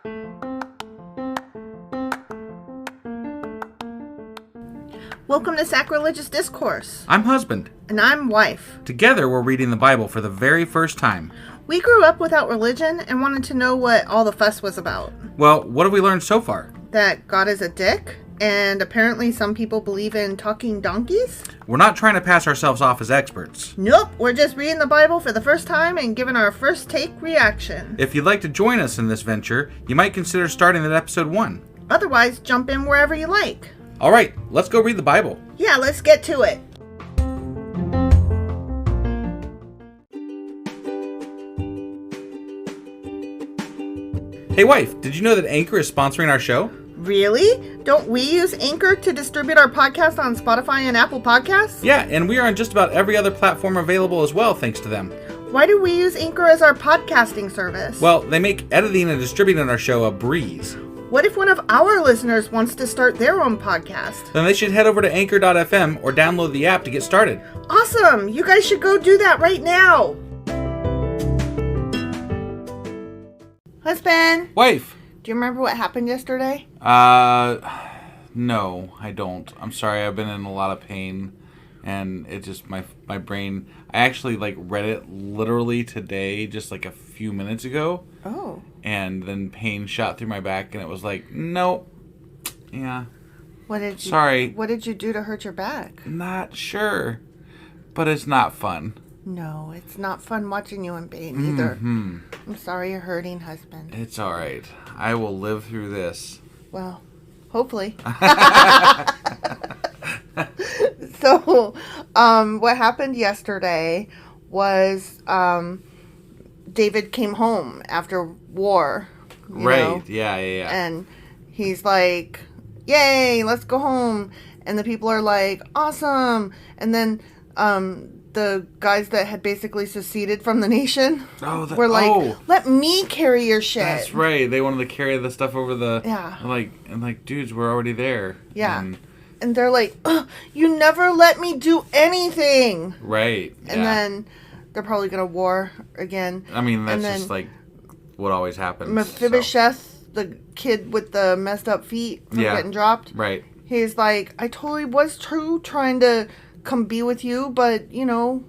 Welcome to Sacrilegious Discourse. I'm husband. And I'm wife. Together, we're reading the Bible for the very first time. We grew up without religion and wanted to know what all the fuss was about. Well, what have we learned so far? That God is a dick, and apparently some people believe in talking donkeys. We're not trying to pass ourselves off as experts. Nope, we're just reading the Bible for the first time and giving our first take reaction. If you'd like to join us in this venture, you might consider starting at episode 1. Otherwise, jump in wherever you like. All right, let's go read the Bible. Yeah, let's get to it. Hey wife, did you know that Anchor is sponsoring our show? Really? Don't we use Anchor to distribute our podcast on Spotify and Apple Podcasts? Yeah, and we are on just about every other platform available as well, thanks to them. Why do we use Anchor as our podcasting service? Well, they make editing and distributing our show a breeze. What if one of our listeners wants to start their own podcast? Then they should head over to anchor.fm or download the app to get started. Awesome! You guys should go do that right now! Husband! Wife! Do you remember what happened yesterday? No, I don't. I'm sorry, I've been in a lot of pain. And it just, my brain, I actually, read it literally today, just, a few minutes ago. Oh. And then pain shot through my back, and it was nope. Yeah. Sorry. What did you do to hurt your back? Not sure. But it's not fun. No, it's not fun watching you in pain either. Mm-hmm. I'm sorry you're hurting, husband. It's all right. I will live through this. Well, hopefully. So, what happened yesterday was David came home after war. Right, know? Yeah. And he's like, yay, let's go home. And the people are like, awesome. And then the guys that had basically seceded from the nation were like, let me carry your shit. That's right. They wanted to carry the stuff over the... Yeah. And dudes, we're already there. Yeah. And they're like, you never let me do anything. Right. And then they're probably going to war again. I mean, that's just what always happens. Mephibosheth, the kid with the messed up feet from getting dropped. Right. He's like, I totally was trying to come be with you, but, your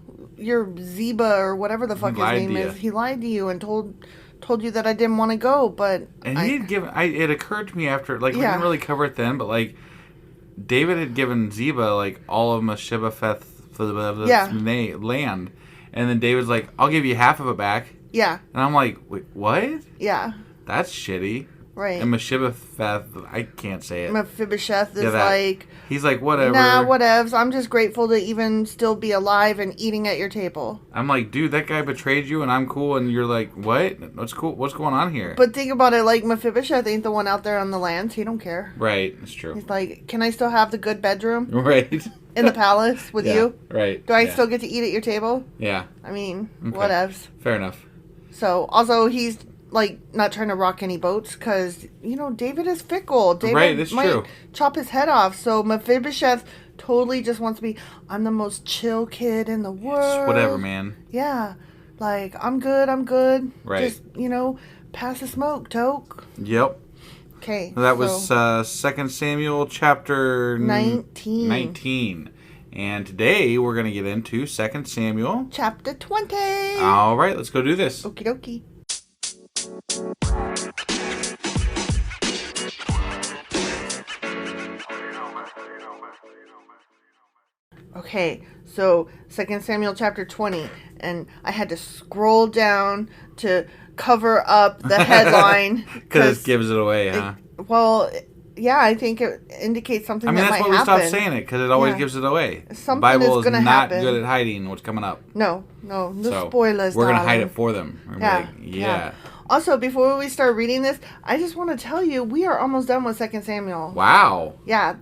Zeba or whatever the fuck his name is, he lied to you and told you that I didn't want to go, but... And it occurred to me after, we didn't really cover it then, but, David had given Zeba, all of Mephibosheth's land. And then David's like, I'll give you half of it back. Yeah. And I'm like, wait, what? Yeah. That's shitty. Right. And Mephibosheth, I can't say it. Mephibosheth is he's like, whatever. Nah, whatevs. I'm just grateful to even still be alive and eating at your table. I'm like, dude, that guy betrayed you and I'm cool. And you're like, what? What's cool? What's going on here? But think about it, Mephibosheth ain't the one out there on the land. He don't care. Right. That's true. He's like, can I still have the good bedroom? Right. In the palace with you? Right. Do I still get to eat at your table? Yeah. I mean, okay. Whatevs. Fair enough. So, also, he's... not trying to rock any boats because, David is fickle. David might chop his head off. So Mephibosheth totally just wants to be, I'm the most chill kid in the world. It's whatever, man. Yeah. I'm good. Right. Just, pass the smoke, toke. Yep. Okay. That was 2 Samuel chapter 19. And today we're going to get into 2 Samuel. Chapter 20. All right, let's go do this. Okie dokie. Okay, so 2 Samuel chapter 20, and I had to scroll down to cover up the headline. Because it gives it away, huh? Yeah, I think it indicates something that might happen. I mean, that's why we stopped saying it, because it always gives it away. Something the Bible is going to happen. Not good at hiding what's coming up. No spoilers, we're going to hide it for them. Yeah. Also, before we start reading this, I just want to tell you, we are almost done with 2 Samuel. Wow. Yeah,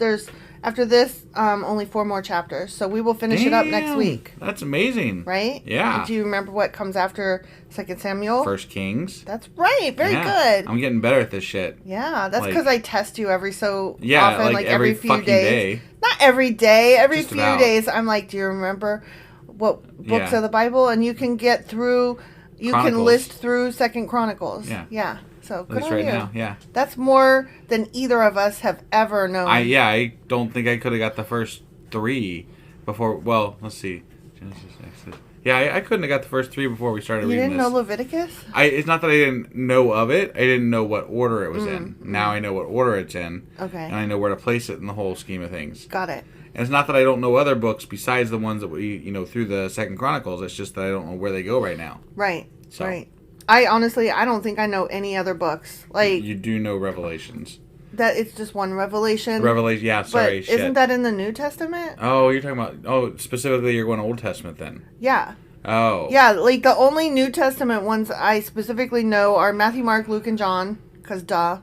after this, only 4 more chapters, so we will finish it up next week. That's amazing. Right? Yeah. Do you remember what comes after 2 Samuel? 1 Kings. That's right. Very good. I'm getting better at this shit. Yeah, that's because I test you every so often, every few fucking days. day. Not every day. Every Just few about. days, I'm like, do you remember what books of the Bible? And you can get through... You can list through 2 Chronicles. Yeah. Yeah. So At good least on right you. now, yeah. That's more than either of us have ever known. I don't think I could have got the first 3 before. Well, let's see. Genesis, Exodus. Yeah, I couldn't have got the first 3 before we started reading this. You didn't know Leviticus? It's not that I didn't know of it. I didn't know what order it was in. Now I know what order it's in. Okay. And I know where to place it in the whole scheme of things. Got it. And it's not that I don't know other books besides the ones that we, through the Second Chronicles. It's just that I don't know where they go right now. Right. So. Right. I don't think I know any other books. Like, you do know Revelations. That it's just one revelation. Revelation, yeah, sorry. But isn't that in the New Testament? Oh, you're talking about, specifically you're going Old Testament then. Yeah. Oh. Yeah, like the only New Testament ones I specifically know are Matthew, Mark, Luke, and John, because duh.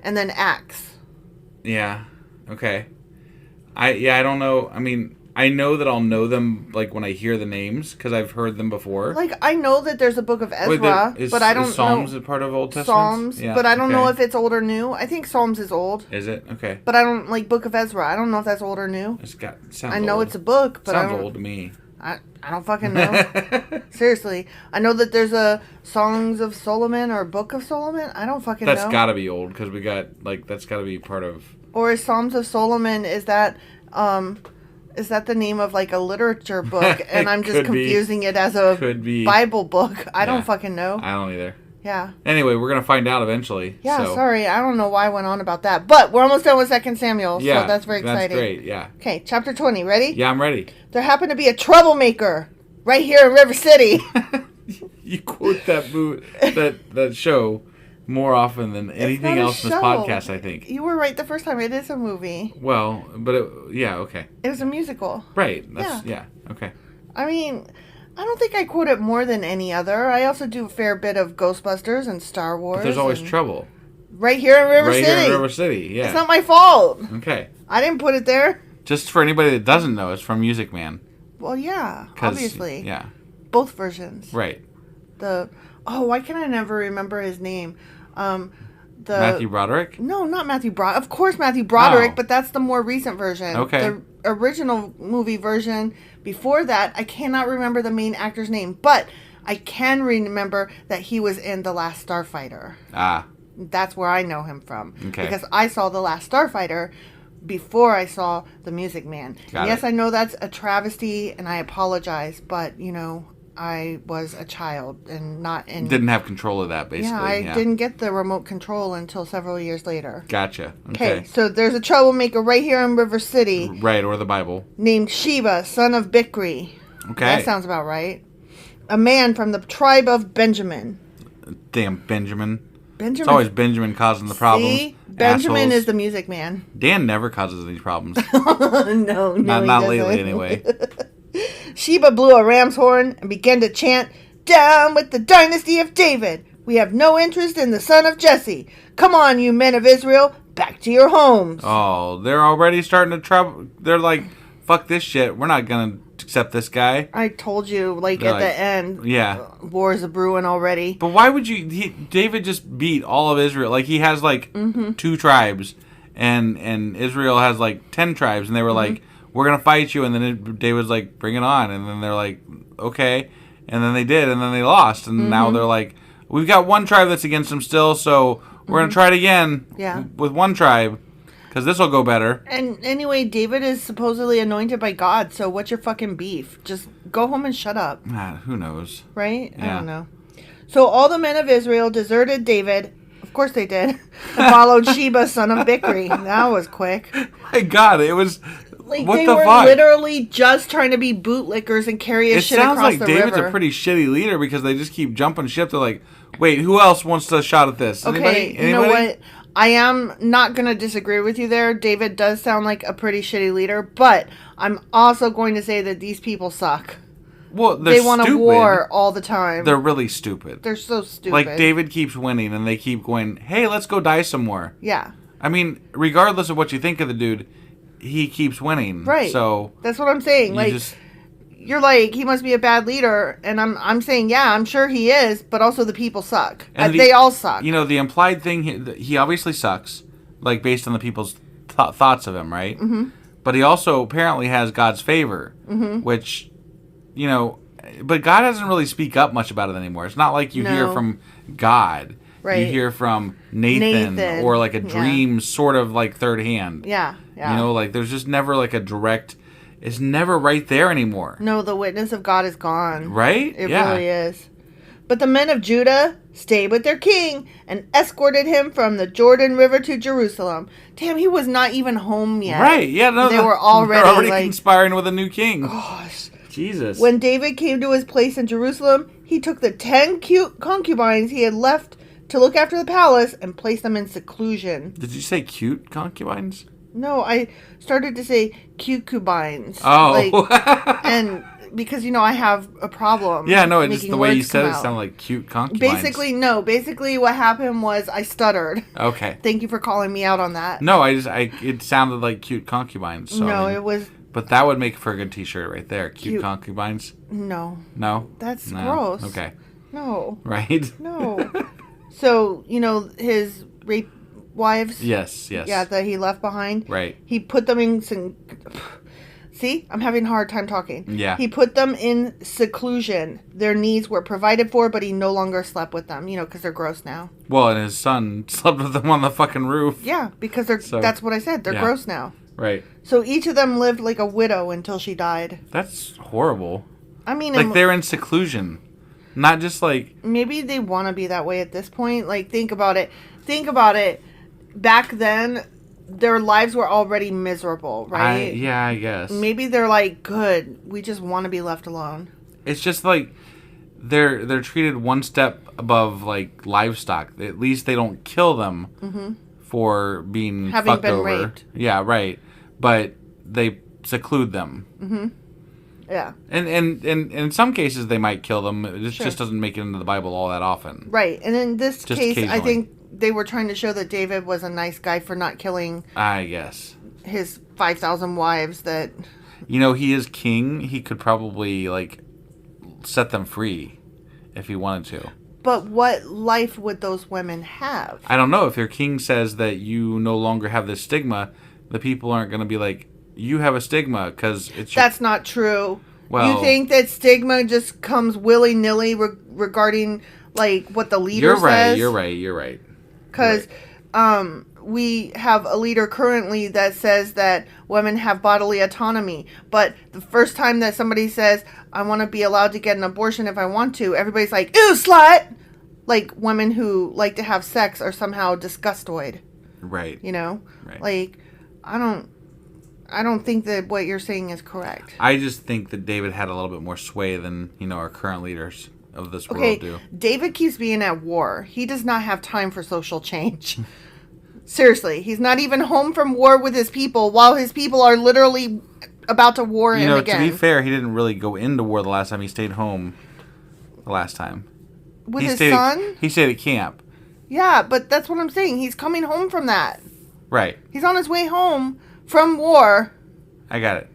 And then Acts. Yeah. Okay. I don't know. I mean, I know that I'll know them like when I hear the names because I've heard them before. Like I know that there's a book of Ezra, but I don't know. Is Psalms a part of Old Testament? Psalms, yeah, but I don't know if it's old or new. I think Psalms is old. Is it? Okay. But I don't like Book of Ezra. I don't know if that's old or new. Sounds I know old. it's a book, but sounds old to me. I don't fucking know. Seriously. I know that there's a Songs of Solomon or Book of Solomon. I don't fucking know. That's gotta be old because we got that's gotta be part of. Or is Psalms of Solomon is that the name of like a literature book and I'm just confusing it as a Bible book? I don't fucking know. I don't either. Yeah. Anyway, we're gonna find out eventually. Yeah, sorry, I don't know why I went on about that, but we're almost done with 2 Samuel, yeah, so that's very exciting. That's great. Yeah. Okay, chapter 20. Ready? Yeah, I'm ready. There happened to be a troublemaker right here in River City. You quote that show more often than anything else in this podcast, I think. You were right the first time. It is a movie. Well, but okay. It was a musical. Right. Yeah. Okay. I mean, I don't think I quote it more than any other. I also do a fair bit of Ghostbusters and Star Wars. But there's always trouble. Right here in River City. Right here in River City, yeah. It's not my fault. Okay. I didn't put it there. Just for anybody that doesn't know, it's from Music Man. Well, yeah, obviously. Yeah. Both versions. Right. Why can I never remember his name? Matthew Broderick? No, not Matthew Broderick. Of course Matthew Broderick, but that's the more recent version. Okay. The original movie version, before that, I cannot remember the main actor's name, but I can remember that he was in The Last Starfighter. Ah. That's where I know him from. Okay. Because I saw The Last Starfighter before I saw The Music Man. Yes, I know that's a travesty, and I apologize, but, I was a child and not in... Didn't have control of that, basically. Yeah, I didn't get the remote control until several years later. Gotcha. Okay, so there's a troublemaker right here in River City. Right, or the Bible. Named Sheba, son of Bicri. Okay. That sounds about right. A man from the tribe of Benjamin. Damn Benjamin. Benjamin. It's always Benjamin causing the problems. See? Benjamin Assholes. is the Music Man. Dan never causes any problems. No, not lately, anyway. Sheba blew a ram's horn and began to chant, "Down with the dynasty of David! We have no interest in the son of Jesse. Come on, you men of Israel, back to your homes." Oh, they're already starting to trouble. They're like, fuck this shit. We're not going to accept this guy. I told you, at the end. Yeah. Wars are brewing already. But why would David just beat all of Israel? Like, he has, 2 tribes, and Israel has, 10 tribes, and they were like, we're going to fight you, and then David's like, bring it on, and then they're like, okay, and then they did, and then they lost, and now they're like, we've got one tribe that's against them still, so we're going to try it again with one tribe, because this will go better. And anyway, David is supposedly anointed by God, so what's your fucking beef? Just go home and shut up. Who knows? Right? Yeah. I don't know. So all the men of Israel deserted David. Of course they did. And followed Sheba, son of Bicri. That was quick. My God, it was... what they the were fuck? Literally just trying to be bootlickers and carry a shit across the river. It sounds like David's a pretty shitty leader because they just keep jumping ship. They're like, wait, who else wants a shot at this? Okay, Anybody? You know what? I am not going to disagree with you there. David does sound like a pretty shitty leader, but I'm also going to say that these people suck. Well, they want a war all the time. They're really stupid. They're so stupid. Like, David keeps winning, and they keep going, hey, let's go die some more. Yeah. I mean, regardless of what you think of the dude, he keeps winning. Right. So that's what I'm saying. You're like, he must be a bad leader, and I'm saying, yeah, I'm sure he is, but also the people suck. And they all suck. The implied thing, he obviously sucks, based on the people's thoughts of him, right? Mm-hmm. But he also apparently has God's favor, which, but God doesn't really speak up much about it anymore. It's not like you hear from God. Right. You hear from Nathan. Or like a dream sort of like third hand. Yeah. You know, like there's just never like a direct... It's never right there anymore. No, the witness of God is gone. Right? It really is. But the men of Judah stayed with their king and escorted him from the Jordan River to Jerusalem. Damn, he was not even home yet. Right, yeah. No, they were already like, conspiring with a new king. Gosh. Jesus. When David came to his place in Jerusalem, he took the 10 cute concubines he had left to look after the palace and placed them in seclusion. Did you say cute concubines? No, I started to say concubines. Oh. Like, and... Because, you know, I have a problem. Yeah, no, it's just the way you said it sounded like cute concubines. Basically what happened was I stuttered. Okay. Thank you for calling me out on that. No, it sounded like cute concubines. So, no, it was... But that would make for a good t-shirt right there. Cute concubines? No. No? That's gross. Okay. No. Right? No. So, you know, his rape wives? Yes. Yeah, that he left behind? Right. He put them in... See, I'm having a hard time talking. Yeah. He put them in seclusion. Their needs were provided for, but he no longer slept with them, you know, because they're gross now. Well, and his son slept with them on the fucking roof. Yeah, because that's what I said. They're gross now. Right. So each of them lived like a widow until she died. That's horrible. I mean... Like, they're in seclusion. Not just like... Maybe they want to be that way at this point. Like, think about it. Back then... Their lives were already miserable, right? I guess. Maybe they're like, good, we just want to be left alone. It's just like they're treated one step above like livestock. At least they don't kill them for being having fucked been over. Raped. Yeah, right. But they seclude them. Mm-hmm. Yeah. And in some cases they might kill them. It just doesn't make it into the Bible all that often. Right. And in this just case, I think they were trying to show that David was a nice guy for not killing, I guess, his 5,000 wives that... You know, he is king. He could probably, like, set them free if he wanted to. But what life would those women have? I don't know. If your king says that you no longer have this stigma, the people aren't going to be like, you have a stigma because it's... That's not true. Well, you think that stigma just comes willy-nilly regarding, like, what the leader says? You're right. Because we have a leader currently that says that women have bodily autonomy. But the first time that somebody says, I want to be allowed to get an abortion if I want to, everybody's like, ew, slut! Like, women who like to have sex are somehow disgustoid. Right. You know? Right. Like, I don't think that what you're saying is correct. I just think that David had a little bit more sway than, you know, our current leaders of this world do. David keeps being at war. He does not have time for social change. Seriously, he's not even home from war with his people while his people are literally about to war him again. To be fair, he didn't really go into war the last time. He stayed home the last time. With his son? He stayed at camp. Yeah, but that's what I'm saying. He's coming home from that. Right. He's on his way home from war. I got it.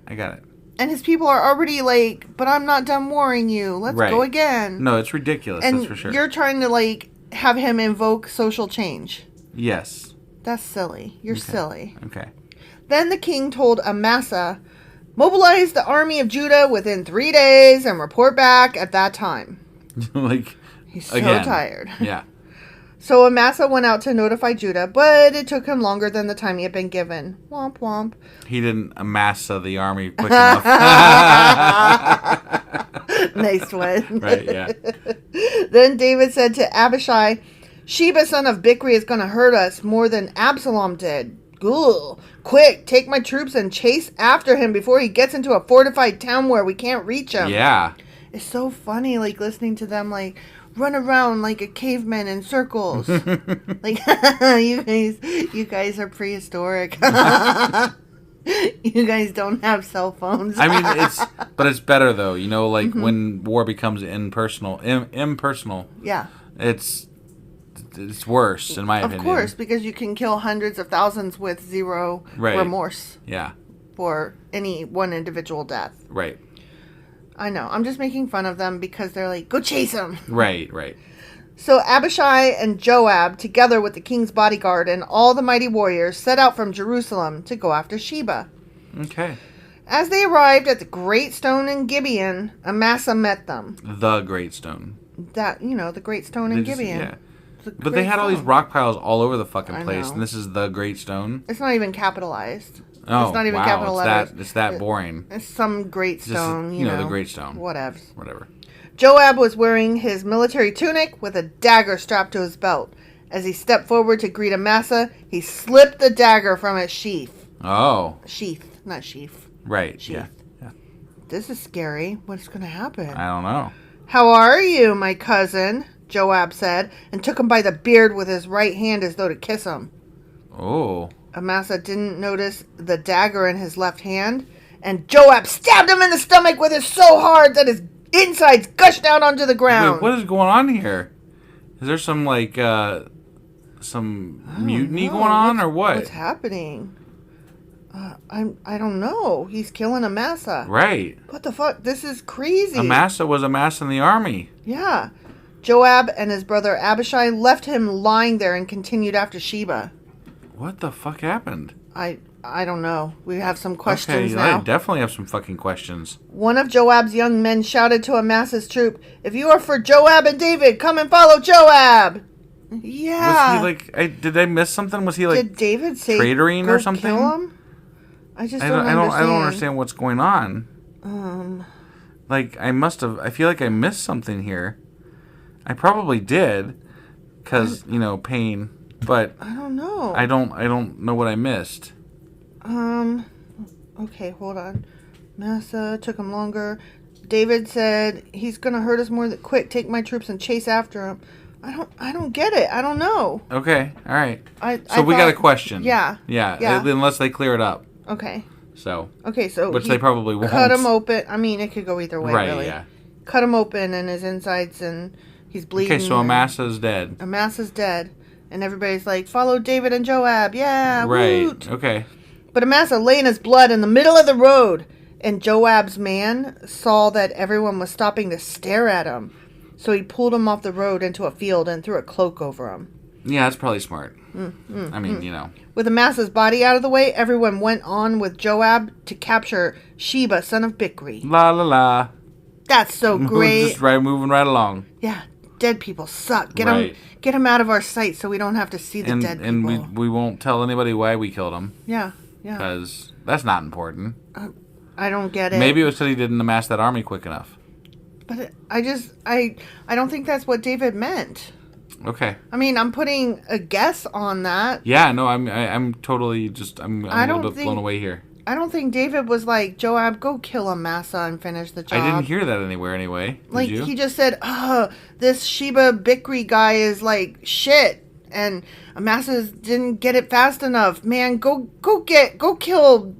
And his people are already like, but I'm not done warring you. Let's go again. No, it's ridiculous, and that's for sure. You're trying to, like, have him invoke social change. Yes. That's silly. You're silly. Okay. Then the king told Amasa, mobilize the army of Judah within 3 days and report back at that time. Like, he's so tired. Yeah. So Amasa went out to notify Judah, but it took him longer than the time he had been given. Womp womp. He didn't Amasa the army quick enough. Nice one. Right, yeah. Then David said to Abishai, Sheba son of Bicri is going to hurt us more than Absalom did. Ghoul. Quick, take my troops and chase after him before he gets into a fortified town where we can't reach him. Yeah. It's so funny, like, listening to them, like, run around like a caveman in circles. Like, you guys are prehistoric. You guys don't have cell phones. I mean, it's better though, you know, like when war becomes impersonal. Yeah. It's worse in my opinion. Of course, because you can kill hundreds of thousands with zero remorse. Yeah. For any one individual death. Right. I know. I'm just making fun of them because they're like, go chase him. Right. So Abishai and Joab, together with the king's bodyguard and all the mighty warriors, set out from Jerusalem to go after Sheba. Okay. As they arrived at the great stone in Gibeon, Amasa met them. The great stone. That, you know, the great stone in Gibeon. Yeah. But they had all these rock piles all over the fucking I place, know. and this is the Great Stone. It's not even capitalized. Oh, it's not even wow. capital letters. It's that boring. It's some great stone, Just, you know, the Great Stone. Whatever. Joab was wearing his military tunic with a dagger strapped to his belt. As he stepped forward to greet Amasa, he slipped the dagger from its sheath. Oh. Sheath, not sheath. Right, Sheath. yeah. This is scary. What's going to happen? I don't know. How are you, my cousin? Joab said, and took him by the beard with his right hand as though to kiss him. Oh. Amasa didn't notice the dagger in his left hand, and Joab stabbed him in the stomach with it so hard that his insides gushed out onto the ground. Wait, what is going on here? Is there some, some mutiny going on, or what? What's happening? I don't know. He's killing Amasa. Right. What the fuck? This is crazy. Amasa was amassing the army. Yeah. Joab and his brother Abishai left him lying there and continued after Sheba. What the fuck happened? I don't know. We have some questions now. now. I definitely have some fucking questions. One of Joab's young men shouted to Amasa's troop, "If you are for Joab and David, come and follow Joab." Yeah. Was he did I miss something? Was he did David say traitoring or something? Kill him? I just I don't understand what's going on. I feel like I missed something here. I probably did, because pain. But I don't know. I don't know what I missed. Okay, hold on. Amasa took him longer. David said he's gonna hurt us more. Quick, take my troops and chase after him. I don't get it. I don't know. Okay, all right. We thought, got a question. Yeah. Unless they clear it up. Okay. So. Okay, so which they probably won't. Cut him open. I mean, it could go either way, right, really. Yeah. Cut him open and his insides, and he's bleeding. Okay, so Amasa's dead. Amasa's dead, and everybody's like, "Follow David and Joab." Yeah. Right. Woot. Okay. But Amasa lay in his blood in the middle of the road, and Joab's man saw that everyone was stopping to stare at him. So he pulled him off the road into a field and threw a cloak over him. Yeah, that's probably smart. I mean, With Amasa's body out of the way, everyone went on with Joab to capture Sheba, son of Bicri. La la la. That's so great. Just moving right along. Yeah, dead people suck. Get them out of our sight so we don't have to see the dead people. And we won't tell anybody why we killed him. Yeah. Because that's not important. I don't get it. Maybe it was because he didn't amass that army quick enough. But I don't think that's what David meant. Okay. I mean, I'm putting a guess on that. Yeah, no, I'm totally I'm a little bit blown away here. I don't think David was like, Joab, go kill Amasa and finish the job. I didn't hear that anywhere anyway. Did you? He just said, this Sheba Bicri guy is like shit, and Amasa didn't get it fast enough. Man, go kill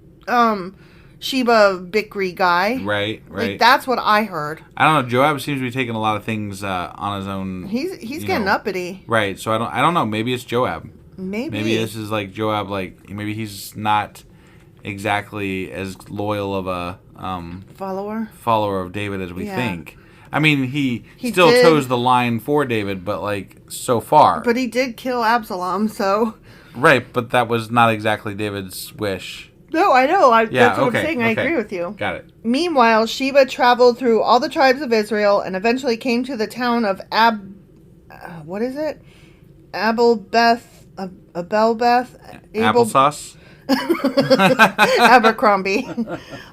Sheba Bicri guy. Right. Like, that's what I heard. I don't know. Joab seems to be taking a lot of things on his own. He's getting uppity. Right. So I don't know. Maybe it's Joab. Maybe this is like Joab. Like maybe he's not exactly as loyal of a follower of David as we think. I mean, he still toes the line for David, but like so far. But he did kill Absalom, so. Right, but that was not exactly David's wish. No, I know. That's what I'm saying. I agree with you. Got it. Meanwhile, Sheba traveled through all the tribes of Israel and eventually came to the town of Abelbeth. Applesauce? Abercrombie.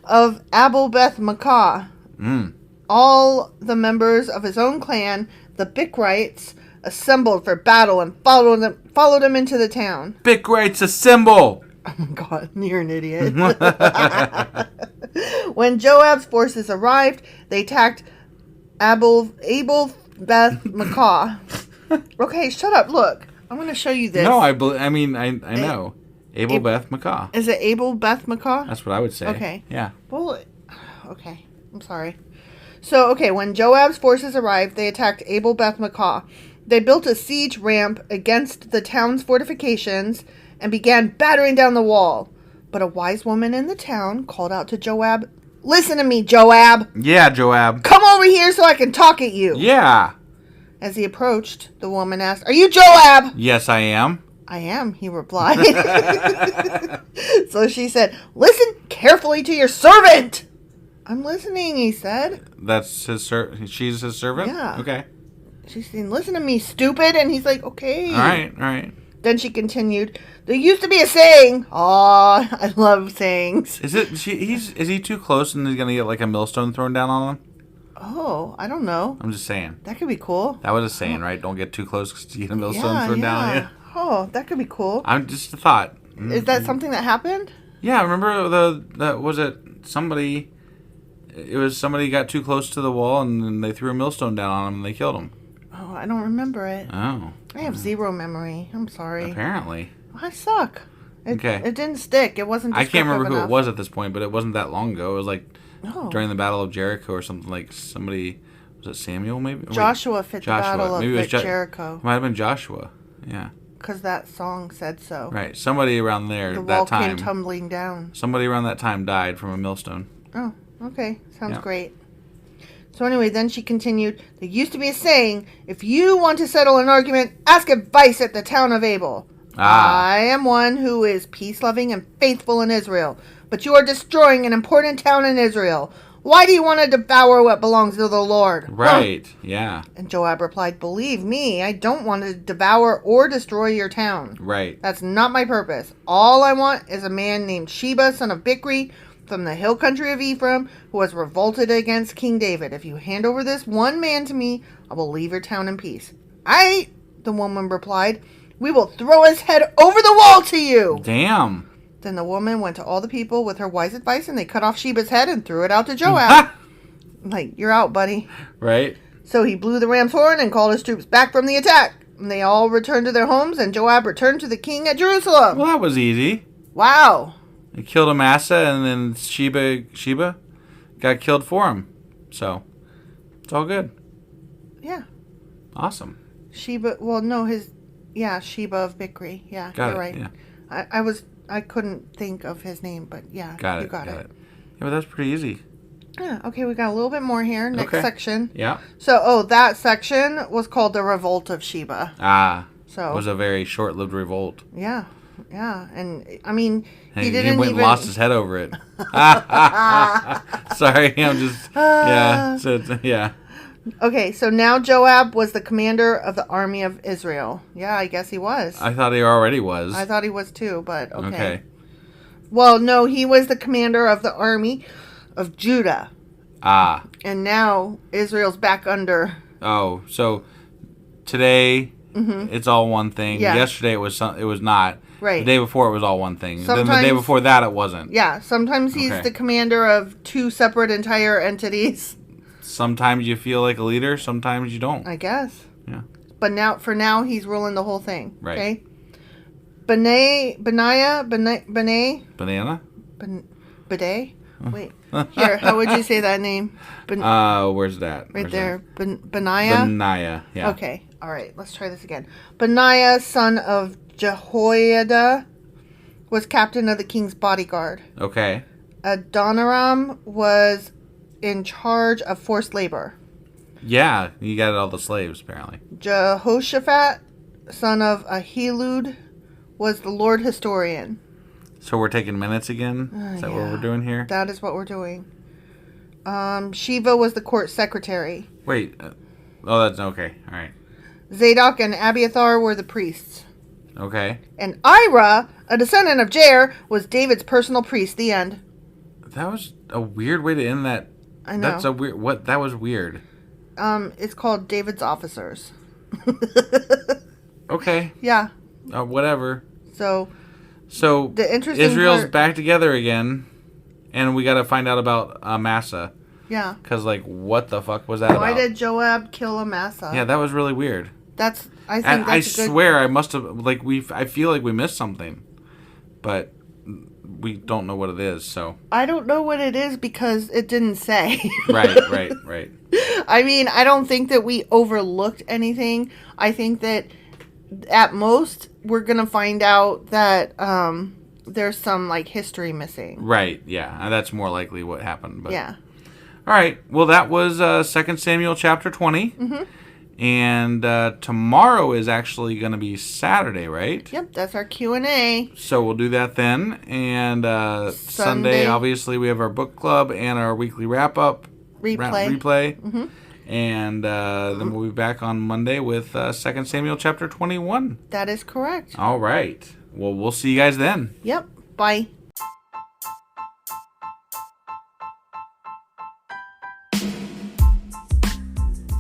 Of Abelbeth Maacah. All the members of his own clan, the Bicrites, assembled for battle and followed him into the town. Bicrites assemble! Oh my god, you're an idiot. When Joab's forces arrived, they attacked Abelbeth Maacah. Okay, shut up. Look, I'm going to show you this. No, I know. Abelbeth Maacah. Is it Abelbeth Maacah? That's what I would say. Okay. Yeah. Well, okay. I'm sorry. So, when Joab's forces arrived, they attacked Abelbeth Maacah. They built a siege ramp against the town's fortifications and began battering down the wall. But a wise woman in the town called out to Joab, "Listen to me, Joab." Yeah, Joab. "Come over here so I can talk at you." Yeah. As he approached, the woman asked, "Are you Joab?" "Yes, I am." "I am," he replied. So she said, "Listen carefully to your servant." "I'm listening," he said. That's his she's his servant? Yeah. Okay. She's saying, listen to me, stupid. And he's like, okay. All right. Then she continued, there used to be a saying. Aw, I love sayings. Is he too close and he's going to get like a millstone thrown down on him? Oh, I don't know. I'm just saying. That could be cool. That was a saying, right? Don't get too close because you get a millstone thrown down on you. Oh, that could be cool. I'm just a thought. Is that something that happened? Yeah, remember somebody got too close to the wall and then they threw a millstone down on him and they killed him. Oh, I don't remember it. Oh. I have zero memory. I'm sorry. Apparently. I suck. It didn't stick. It wasn't I can't remember enough. who it was at this point, but it wasn't that long ago. It was like during the Battle of Jericho or something, like somebody, was it Samuel maybe? Joshua fit the Battle of Jericho. It might have been Joshua. Yeah. Because that song said so. Right. Somebody around there the that time. wall came tumbling down. Somebody around that time died from a millstone. Oh, okay. Sounds great. So anyway, then she continued, there used to be a saying, if you want to settle an argument, ask advice at the town of Abel. I am one who is peace-loving and faithful in Israel, but you are destroying an important town in Israel. Why do you want to devour what belongs to the Lord? Right, yeah. And Joab replied, believe me, I don't want to devour or destroy your town. Right. That's not my purpose. All I want is a man named Sheba, son of Bicri, from the hill country of Ephraim, who has revolted against King David. If you hand over this one man to me, I will leave your town in peace. The woman replied, we will throw his head over the wall to you. Damn. Then the woman went to all the people with her wise advice, and they cut off Sheba's head and threw it out to Joab. Like, you're out, buddy. Right. So he blew the ram's horn and called his troops back from the attack. And they all returned to their homes, and Joab returned to the king at Jerusalem. Well, that was easy. Wow. He killed Amasa, and then Sheba got killed for him. So, it's all good. Yeah. Awesome. Sheba of Bicri. Yeah, you're right. Yeah. I couldn't think of his name, but yeah, you got it. Yeah, but that's pretty easy. Yeah, okay, we got a little bit more here. Next section. Yeah. So, that section was called the Revolt of Sheba. So it was a very short-lived revolt. Yeah. Yeah, and I mean, he lost his head over it. Sorry, I'm just yeah. Okay, so now Joab was the commander of the army of Israel. Yeah, I guess he was. I thought he already was. I thought he was too, but okay. Well, no, he was the commander of the army of Judah. And now Israel's back under. Oh, so today it's all one thing. Yeah. Yesterday it was not. Right. The day before it was all one thing. Then the day before that it wasn't. Yeah, sometimes he's the commander of two separate entire entities. Sometimes you feel like a leader, sometimes you don't. I guess. Yeah. But for now he's ruling the whole thing. Right. Okay. Banana? Bidet? Wait. Here, how would you say that name? Where's that? Right there. Benaiah? Benaiah, yeah. Okay. All right. Let's try this again. Benaiah, son of Jehoiada, was captain of the king's bodyguard. Okay. Adoniram was in charge of forced labor. Yeah, you got all the slaves, apparently. Jehoshaphat, son of Ahilud, was the Lord historian. So we're taking minutes again? Is that what we're doing here? That is what we're doing. Sheba was the court secretary. Wait. That's okay. All right. Zadok and Abiathar were the priests. Okay. And Ira, a descendant of Jair, was David's personal priest. The end. That was a weird way to end that. I know. That's a weird. What? That was weird. It's called David's officers. Okay. Yeah. Whatever. So the interesting Israel's back together again, and we got to find out about Amasa. Yeah. Because what the fuck was that about? Why did Joab kill Amasa? Yeah, that was really weird. I swear I must have I feel like we missed something, but we don't know what it is. So I don't know what it is because it didn't say. Right. I mean, I don't think that we overlooked anything. I think that at most we're gonna find out that there's some history missing. Right. Yeah, that's more likely what happened. But yeah. All right. Well, that was 2 Samuel chapter 20. Mm-hmm. And tomorrow is actually going to be Saturday, right? Yep, that's our Q&A. So we'll do that then. And Sunday, obviously, we have our book club and our weekly wrap-up. Replay. Mm-hmm. And then we'll be back on Monday with 2 Samuel chapter 21. That is correct. All right. Well, we'll see you guys then. Yep. Bye.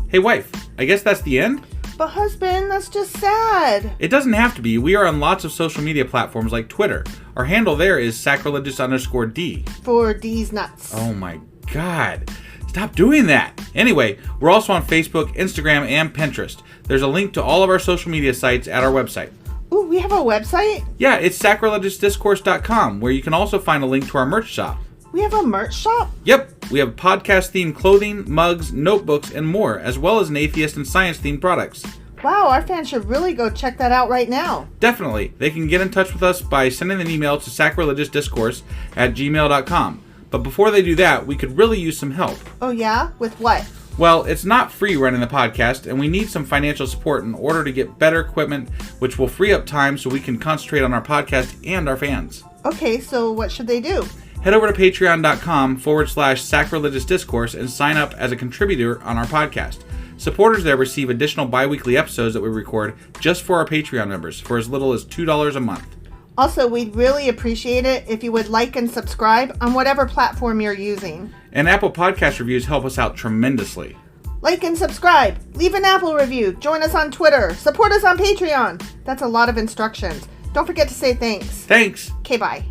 Hey, wife, I guess that's the end? But husband, that's just sad. It doesn't have to be. We are on lots of social media platforms like Twitter. Our handle there is sacrilegious_D. For D's nuts. Oh my God. Stop doing that. Anyway, we're also on Facebook, Instagram, and Pinterest. There's a link to all of our social media sites at our website. Ooh, we have a website? Yeah, it's sacrilegiousdiscourse.com, where you can also find a link to our merch shop. We have a merch shop? Yep, we have podcast-themed clothing, mugs, notebooks, and more, as well as an atheist and science-themed products. Wow, our fans should really go check that out right now. Definitely. They can get in touch with us by sending an email to sacrilegiousdiscourse@gmail.com. But before they do that, we could really use some help. Oh yeah? With what? Well, it's not free running the podcast, and we need some financial support in order to get better equipment, which will free up time so we can concentrate on our podcast and our fans. Okay, so what should they do? Head over to patreon.com/sacrilegiousdiscourse and sign up as a contributor on our podcast. Supporters there receive additional bi-weekly episodes that we record just for our Patreon members for as little as $2 a month. Also, we'd really appreciate it if you would like and subscribe on whatever platform you're using. And Apple Podcast reviews help us out tremendously. Like and subscribe. Leave an Apple review. Join us on Twitter. Support us on Patreon. That's a lot of instructions. Don't forget to say thanks. Thanks. Okay, bye.